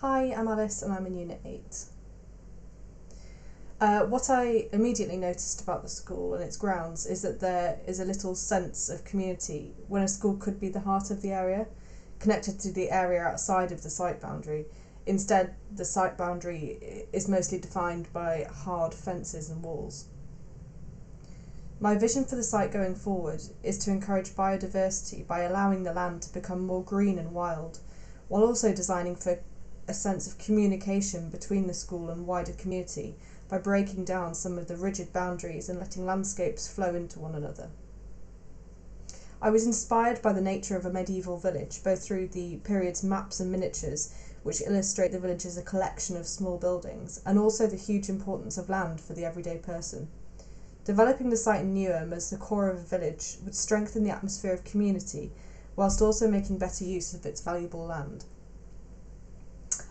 Hi, I'm Alice and I'm in Unit 8. What I immediately noticed about the school and its grounds is that there is a little sense of community when a school could be the heart of the area, connected to the area outside of the site boundary. Instead, the site boundary is mostly defined by hard fences and walls. My vision for the site going forward is to encourage biodiversity by allowing the land to become more green and wild, while also designing for a sense of communication between the school and wider community by breaking down some of the rigid boundaries and letting landscapes flow into one another. I was inspired by the nature of a medieval village, both through the period's maps and miniatures, which illustrate the village as a collection of small buildings, and also the huge importance of land for the everyday person. Developing the site in Interim as the core of a village would strengthen the atmosphere of community, whilst also making better use of its valuable land.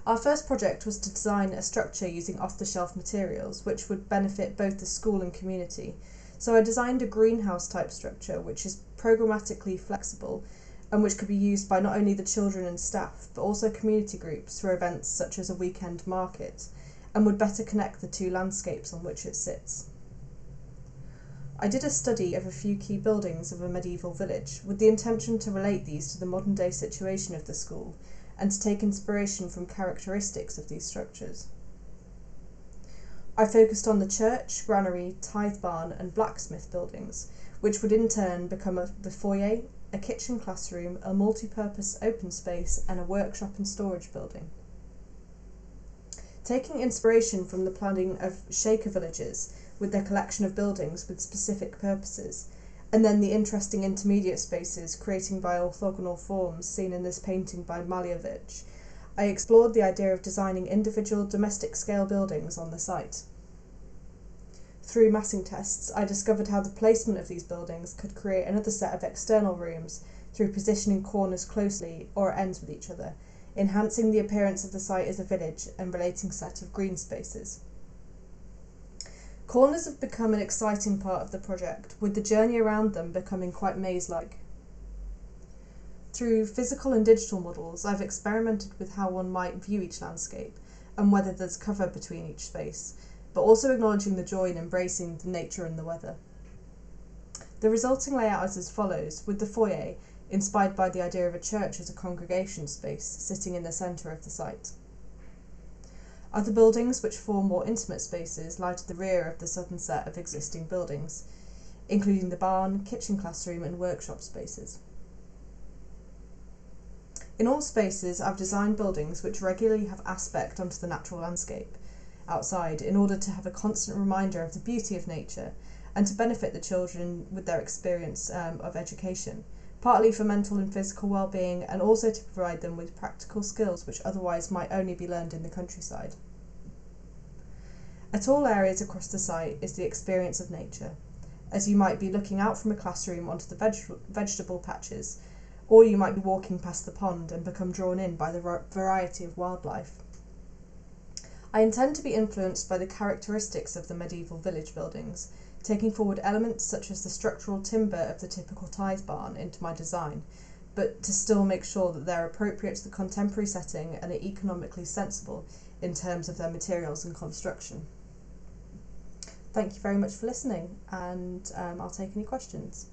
Our first project was to design a structure using off-the-shelf materials, which would benefit both the school and community. So I designed a greenhouse type structure, which is programmatically flexible and which could be used by not only the children and staff, but also community groups for events such as a weekend market, and would better connect the two landscapes on which it sits. I did a study of a few key buildings of a medieval village, with the intention to relate these to the modern day situation of the school, and to take inspiration from characteristics of these structures. I focused on the church, granary, tithe barn and blacksmith buildings, which would in turn become the foyer, a kitchen classroom, a multi-purpose open space and a workshop and storage building. Taking inspiration from the planning of Shaker villages with their collection of buildings with specific purposes, and then the interesting intermediate spaces creating by orthogonal forms seen in this painting by Malevich, I explored the idea of designing individual domestic scale buildings on the site. Through massing tests, I discovered how the placement of these buildings could create another set of external rooms through positioning corners closely or at ends with each other, enhancing the appearance of the site as a village and relating set of green spaces. Corners have become an exciting part of the project, with the journey around them becoming quite maze-like. Through physical and digital models, I've experimented with how one might view each landscape and whether there's cover between each space, but also acknowledging the joy in embracing the nature and the weather. The resulting layout is as follows, with the foyer inspired by the idea of a church as a congregation space sitting in the centre of the site. Other buildings which form more intimate spaces lie to the rear of the southern set of existing buildings, including the barn, kitchen classroom and workshop spaces. In all spaces, I've designed buildings which regularly have aspect onto the natural landscape outside in order to have a constant reminder of the beauty of nature and to benefit the children with their experience of education, partly for mental and physical well-being and also to provide them with practical skills which otherwise might only be learned in the countryside. At all areas across the site is the experience of nature, as you might be looking out from a classroom onto the vegetable patches, or you might be walking past the pond and become drawn in by the variety of wildlife. I intend to be influenced by the characteristics of the medieval village buildings, taking forward elements such as the structural timber of the typical tithe barn into my design, but to still make sure that they're appropriate to the contemporary setting and are economically sensible in terms of their materials and construction. Thank you very much for listening, and I'll take any questions.